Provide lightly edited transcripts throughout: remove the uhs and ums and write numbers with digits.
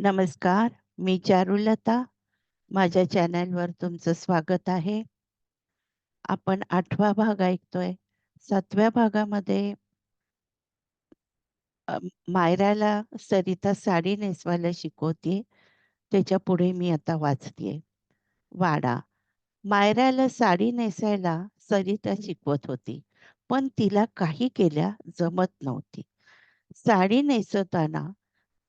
नमस्कार, मी चारुलता. माझ्या चॅनलवर तुमचं स्वागत आहे. आपण 8वा भाग ऐकतोय. 7व्या भागामध्ये अ, मायराला सरिता साडी नेसवायला शिकवते. त्याच्यापुढे मी आता वाचतेय. वाडा. मायराला साडी नेसायला सरिता शिकवत होती, पण तिला काही केल्या जमत नव्हती. साडी नेसवताना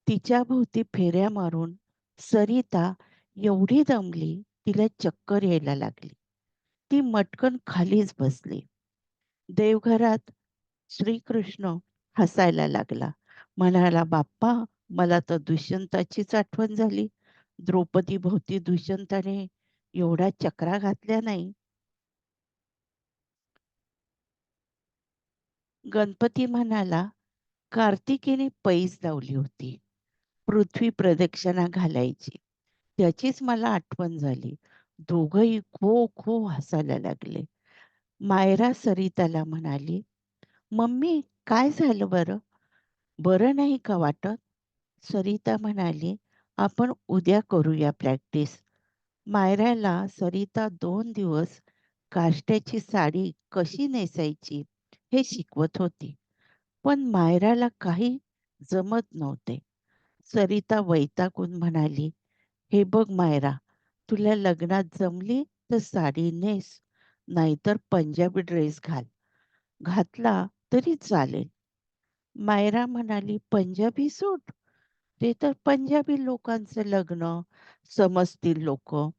तिच्याभोवती फेऱ्या मारून सरिता एवढी दमली, तिला चक्कर यायला लागली. ती मटकन खालीच बसली. देवघरात श्रीकृष्ण हसायला लागला. म्हणाला, "बाप्पा, मला तर दुष्यंताचीच आठवण झाली. द्रौपदीभोवती दुष्यंताने एवढ्या चकरा घातल्या नाही." गणपती म्हणाला, "कार्तिकीने पैज लावली होती. पृथ्वी प्रदक्षिणा घालायची. त्याचीच मला आठवण झाली." दोघंही खो खो हसायला लागले. मायरा सरिताला म्हणाली, "मम्मी, काय झालं बरं? बरं नाही का वाटत?" सरिता म्हणाली, "आपण उद्या करूया प्रॅक्टिस." मायराला सरिता 2 दिवस काष्टाची साडी कशी नेसायची हे शिकवत होती. पण मायराला काही जमत नव्हते. सरिता वैतागून म्हणाली, "हे बघ मायरा, तुला लग्नात जमली तर साडी नेस, नाहीतर पंजाबी ड्रेस घाल. घातला तरी चालेल." मायरा म्हणाली, "पंजाबी सूट? ते तर पंजाबी लोकांचं लग्न, समजतील लोकं."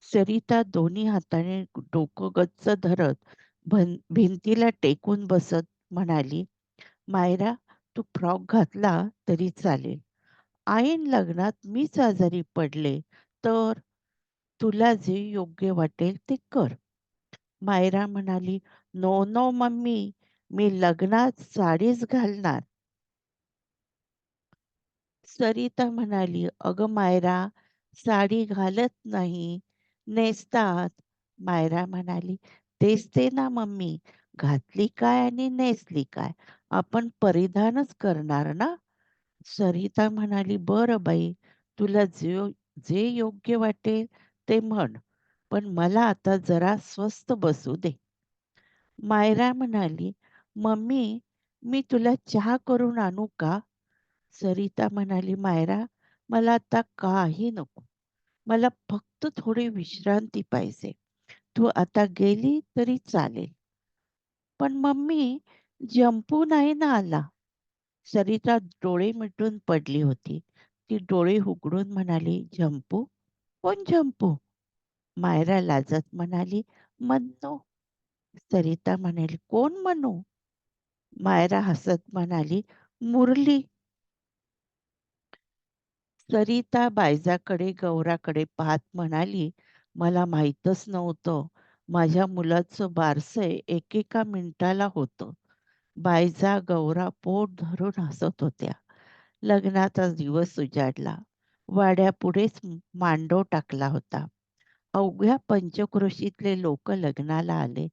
सरिता दोन्ही हाताने डोकं गच्च धरत भिंतीला टेकून बसत म्हणाली, "मायरा, तू फ्रॉक घातला तरी चालेल. ऐन लग्नात मीच आजारी पडले तर? तुला जे योग्य वाटेल ते कर." मायरा म्हणाली, "नो, नो मम्मी, मी लग्नात साडीच घालणार." सरिता म्हणाली, "अगं मायरा, साडी घालत नाही, नेसतात." मायरा म्हणाली, "तेच ते ना मम्मी, घातली काय आणि नेसली काय? आपण परिधानच करणार ना." सरिता म्हणाली, "बरं बाई, तुला जे योग्य वाटेल ते म्हण, पण मला आता जरा स्वस्थ बसू दे." मायरा म्हणाली, "मम्मी, मी तुला चहा करून आणू का?" सरिता म्हणाली, "मायरा, मला आता काही नको. मला फक्त थोडी विश्रांती पाहिजे. तू आता गेली तरी चालेल." "पण मम्मी, जंपू नाही ना आला." सरिता डोळे मिटून पडली होती. ती डोळे उघडून म्हणाली, "झंपू? कोण झंपू?" मायरा लाजत म्हणाली, "मन्नू." सरिता म्हणाली, "कोण मनू?" मायरा हसत म्हणाली, "मुरली." सरिता बायजाकडे गौराकडे पाहत म्हणाली, "मला माहीतच नव्हतं. माझ्या मुलाचं बारसं एकेका मिनिटाला होतं." बायजा, गौरा पोट धरून हसत होत्या. लग्नाचा दिवस उजाडला. वाड्यापुढेच मांडव टाकला होता. अवघ्या पंचक्रोशीतले लोक लग्नाला आले.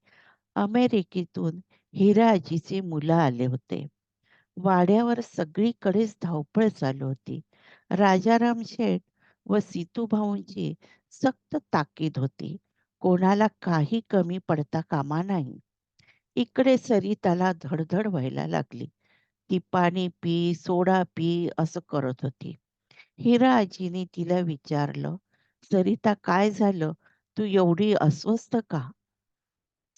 अमेरिकेतून हिराजीचे मुलं आले होते. वाड्यावर सगळीकडेच धावपळ चालू होती. राजाराम शेठ व सितूभाऊंची सक्त ताकीद होती. कोणाला काही कमी पडता कामा नाही. इकडे सरिताला धडधड व्हायला लागली. ती पाणी पी, सोडा पी असं करत होती. हिरा आजीने तिला विचारलं, "सरिता, काय झालं? तू एवढी अस्वस्थ का?"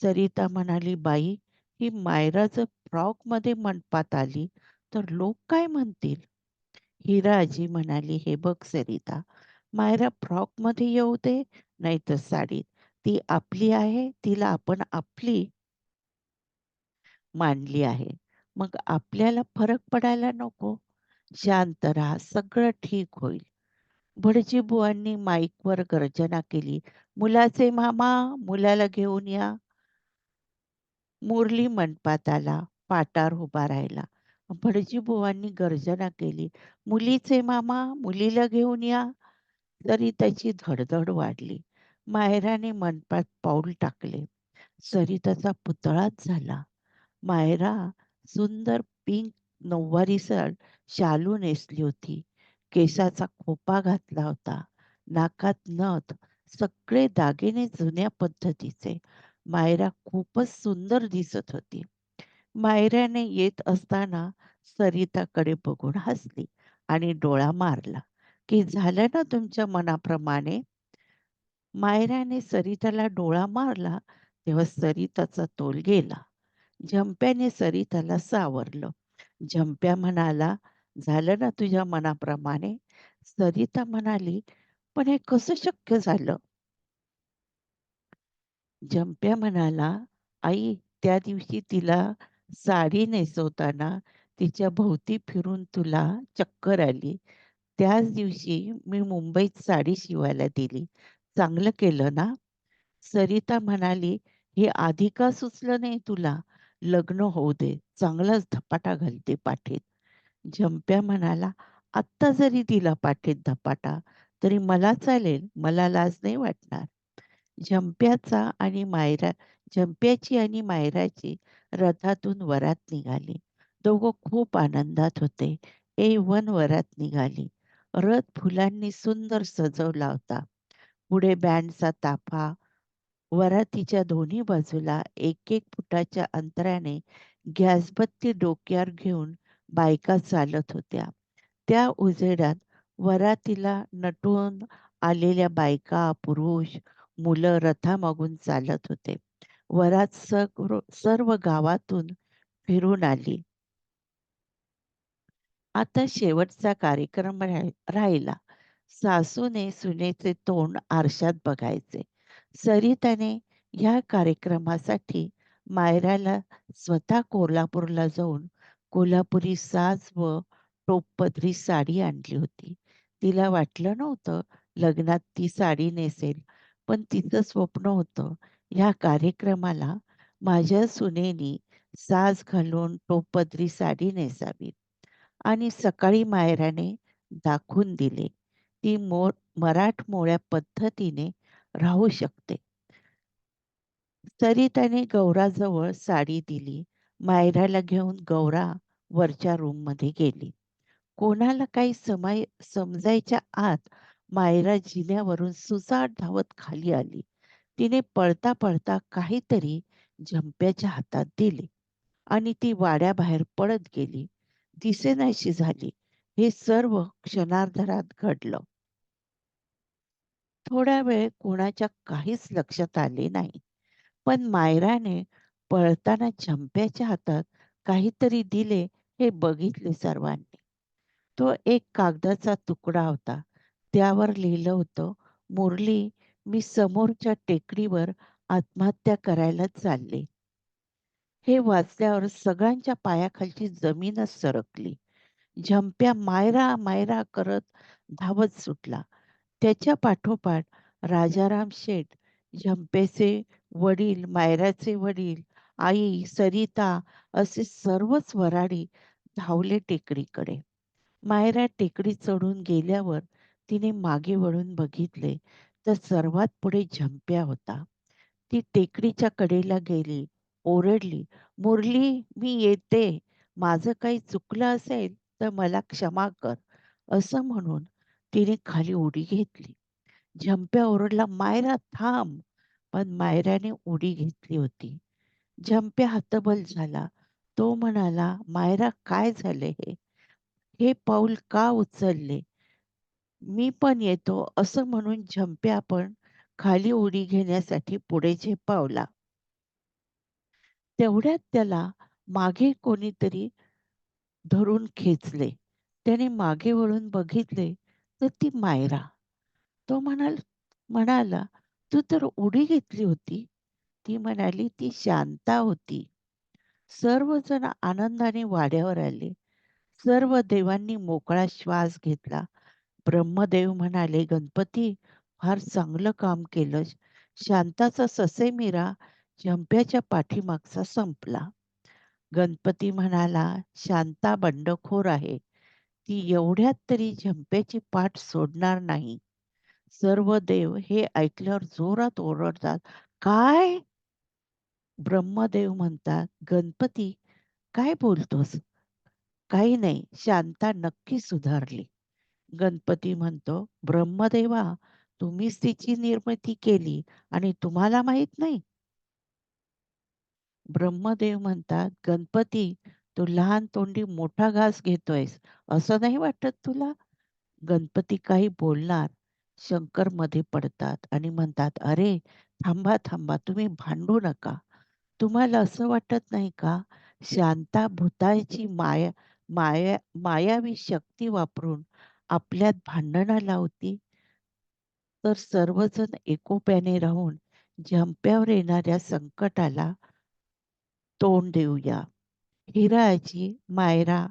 सरिता म्हणाली, "बाई, ही मायरा जर फ्रॉकमध्ये मंडपात आली तर लोक काय म्हणतील?" हिरा आजी म्हणाली, "हे बघ सरिता, मायरा फ्रॉकमध्ये येऊ दे नाहीतर साडीत. ती आपली आहे, तिला आपण आपली मानली आहे. मग आपल्याला फरक पडायला नको. शांत राहा, सगळं ठीक होईल." भटजीबुवांनी माईकवर गर्जना केली, "मुलाचे मामा, मुलाला घेऊन या." मुरली मंडपात आला. पाटावर उभा राहिला. भटजीबुवांनी गर्जना केली, "मुलीचे मामा, मुलीला घेऊन या." तरी त्याची धडधड वाढली. मायराने मंडपात पाऊल टाकले. सरिताचा पुतळाच झाला. मायरा सुंदर पिंक नऊवारी शालू नेसली होती. केसाचा खोपा घातला होता, नाकात नथ, सगळे दागिने जुन्या पद्धतीचे. मायरा खूपच सुंदर दिसत होती. मायराने येत असताना सरिताकडे बघून हसली आणि डोळा मारला, की "झालं ना तुमच्या मनाप्रमाणे?" मायराने सरिताला डोळा मारला, तेव्हा सरिताचा तोल गेला. झंप्याने सरिताला सावरलं. झंप्या म्हणाला, "झालं ना तुझ्या मनाप्रमाणे?" सरिता म्हणाली, "पण हे कसं शक्य झालं?" झंप्या म्हणाला, "आई, त्या दिवशी तिला साडी नेसवताना तिच्या भोवती फिरून तुला चक्कर आली. त्याच दिवशी मी मुंबईत साडी शिवायला दिली. चांगलं केलं ना?" सरिता म्हणाली, "हे आधी का सुचलं नाही तुला? लग्न होऊ दे, चांगलाच धपाटा घालते पाठीत." झंप्या म्हणाला, "आत्ता जरी दिला पाठीत धपाटा, तरी मला चालेल. मला लाज नाही वाटणार." झंप्याचा आणि मायरा झंप्याची आणि मायराची रथातून वरात निघाली. दोघं खूप आनंदात होते. A1 वरात निघाली. रथ फुलांनी सुंदर सजवला होता. पुढे बँडचा ताफा, वरातीच्या दोन्ही बाजूला 1-1 फुटाच्या अंतराने गॅसबत्ती डोक्यावर घेऊन बायका चालत होत्या. त्या उजेडात वरातीला नटून आलेल्या बायका, पुरुष, मुलं रथामागून चालत होते. वरात सर्व गावातून फिरून आली. आता शेवटचा कार्यक्रम राहिला. सासूने सुनेचे तोंड आरशात बघायचे. सरिताने ह्या कार्यक्रमासाठी मायराला स्वतः कोल्हापूरला जाऊन कोल्हापुरी साज व टोपपदरी साडी आणली होती. तिला वाटलं नव्हतं लग्नात ती साडी नेसेल, पण तिचं स्वप्न होतं ह्या कार्यक्रमाला माझ्या सुनेनी साज घालून टोपपदरी साडी नेसावी. आणि सकाळी मायराने दाखवून दिले, ती मराठमोळ्या पद्धतीने राहू शकते. सरिताने गौराजवळ साडी दिली. मायराला घेऊन गौरा वरच्या रूममध्ये गेली. कोणाला काही समजायच्या आत मायरा जिन्यावरून सुसाट धावत खाली आली. तिने पळता पळता काहीतरी झंप्याच्या हातात दिले आणि ती वाड्याबाहेर पळत गेली. दिसेनाशी झाली. हे सर्व क्षणार्धात घडलं. थोडा वेळ कोणाच्या काहीच लक्षात आले नाही. पण मायराने पळताना झंप्याच्या हातात काहीतरी दिले हे बघितले सर्वांनी. तो एक कागदाचा तुकडा होता. त्यावर लिहिलं होतं, "मुरली, मी समोरच्या टेकडीवर आत्महत्या करायला चालले." हे वाचल्यावर सगळ्यांच्या पायाखालची जमीनच सरकली. झंप्या "मायरा, मायरा" करत धावत सुटला. त्याच्या पाठोपाठ राजाराम शेठ, झंपेचे वडील, मायराचे वडील, आई, सरिता असे सर्वच वऱ्हाडी धावले टेकडीकडे. मायरा टेकडी चढून गेल्यावर तिने मागे वळून बघितले तर सर्वात पुढे झंप्या होता. ती टेकडीच्या कडेला गेली, ओरडली, "मुरली, मी येते. माझं काही चुकलं असेल तर मला क्षमा कर." असं म्हणून तिने खाली उडी घेतली. झंप्या ओरडला, "मायरा थांब!" पण मायराने उडी घेतली होती. झंप्या हतबल झाला. तो म्हणाला, "मायरा, काय झाले हे? हे पाऊल का उचलले? मी पण येतो." असं म्हणून झंप्या पण खाली उडी घेण्यासाठी पुढे झेपावला. तेवढ्यात त्याला मागे कोणीतरी धरून खेचले. त्याने मागे वळून बघितले तर ती मायरा. तो म्हणाला, "तू तर उडी घेतली होती." ती म्हणाली, "ती शांता होती." सर्वजण आनंदाने वाड्यावर आले. सर्व देवांनी मोकळा श्वास घेतला. ब्रह्मदेव म्हणाले, "गणपती, फार चांगलं काम केलंस." शांताचा ससेमिरा झंप्याच्या पाठीमागचा संपला. गणपती म्हणाला, "शांता बंडखोर आहे. ती एवढ्यात तरी झंप्याची पाठ सोडणार नाही." सर्व देव हे ऐकल्यावर जोरात ओरडतात, "काय?" ब्रह्मदेव म्हणतात, "गणपती, काय बोलतोस?" "काही नाही, शांता नक्की सुधारली." गणपती म्हणतो, "ब्रह्मदेवा, तुम्हीच तिची निर्मिती केली आणि तुम्हाला माहीत नाही?" ब्रह्मदेव म्हणतात, "गणपती, तू लहान तोंडी मोठा घास घेतोयस, असं नाही वाटत तुला?" गणपती काही बोलणार, शंकर मध्ये पडतात आणि म्हणतात, "अरे, थांबा, थांबा, तुम्ही भांडू नका. तुम्हाला असं वाटत नाही का, शांता भुताची मायावी शक्ती वापरून आपल्यात भांडणं लावती? तर सर्वजण एकोप्याने राहून झंप्यावर येणाऱ्या संकटाला तोंड देऊया." हिराची मायरा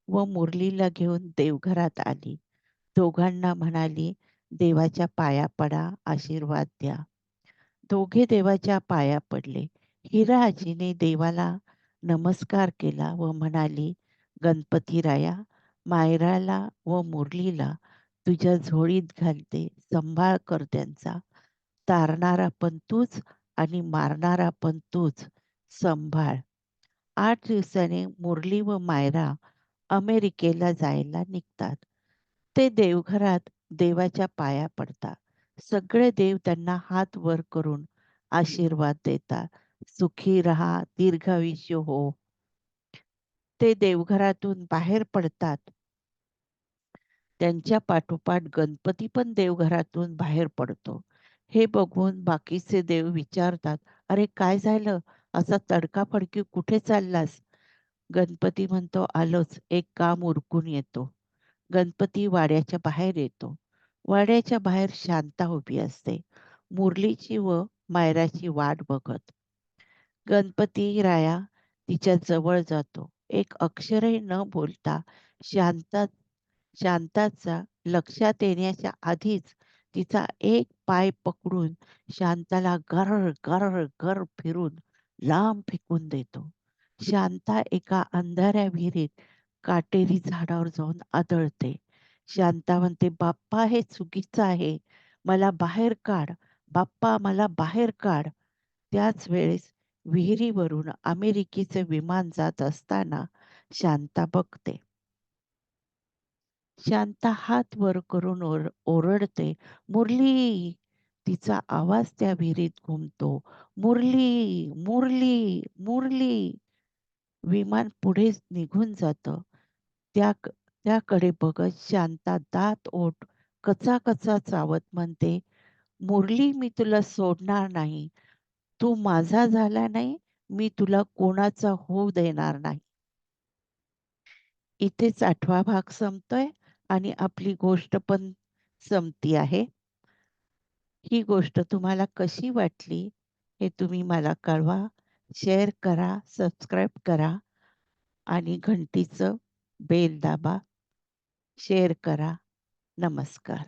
व मुरलीला घेऊन देवघरात आली. दोघांना म्हणाली, "देवाच्या पाया पडा, आशीर्वाद द्या." दोघे देवाच्या पाया पडले. हिरा आजीने देवाला नमस्कार केला व म्हणाली, "गणपतीराया, मायराला व मुरलीला तुझ्या झोळीत घालते. सांभाळ कर त्यांचा. तारणारा पण तूच आणि मारणारा पण तूच. सांभाळ." 8 दिवसांनी मुरली व मायरा अमेरिकेला जायला निघतात. ते देवघरात देवाच्या पाया पडतात. सगळे देव त्यांना हात वर करून आशीर्वाद देतात. "सुखी राहा, दीर्घायुष्य हो." ते देवघरातून बाहेर पडतात. त्यांच्या पाठोपाठ गणपती पण देवघरातून बाहेर पडतो. हे बघून बाकीचे देव विचारतात, "अरे काय झालं? असा तडकाफडकी कुठे चाललास?" गणपती म्हणतो, "आलोच, एक काम उरकून येतो." गणपती वाड्याच्या बाहेर येतो. वाड्याच्या बाहेर शांता उभी असते, मुरलीची व मायराची वाट बघत. गणपती राया तिच्या जवळ जातो. एक अक्षरही न बोलता शांता शांताचा लक्षात येण्याच्या आधीच तिचा एक पाय पकडून शांताला गर गर गर फिरून लांब फेकून देतो. शांता एका अंधाऱ्या विहिरीत काटेरी झाडावर जाऊन आदळते. शांता म्हणते, "बाप्पा, हे चुकीचं आहे. मला बाहेर काढ. बाप्पा, मला बाहेर काढ." त्याच वेळेस विहिरीवरून अमेरिकेचे विमान जात असताना शांता बघते. शांता हात वर करून ओरडते, "मुरली!" तिचा आवाज त्या विहिरीत घुमतो. "मुरली, मुरली, मुरली!" विमान पुढे निघून जातं. त्याकडे बघत शांता दात ओठ कचा-कचा चावत म्हणते, "मुरली, मी तुला सोडणार नाही. तू माझा झाला नाही, मी तुला कोणाचा होऊ देणार नाही." इथेच 8वा भाग संपतोय आणि आपली गोष्ट पण संपती आहे. ही गोष्ट तुम्हाला कशी वाटली हे तुम्ही मला कळवा. शेअर करा, सबस्क्राईब करा आणि घंटीचं बेल दाबा. शेअर करा. नमस्कार.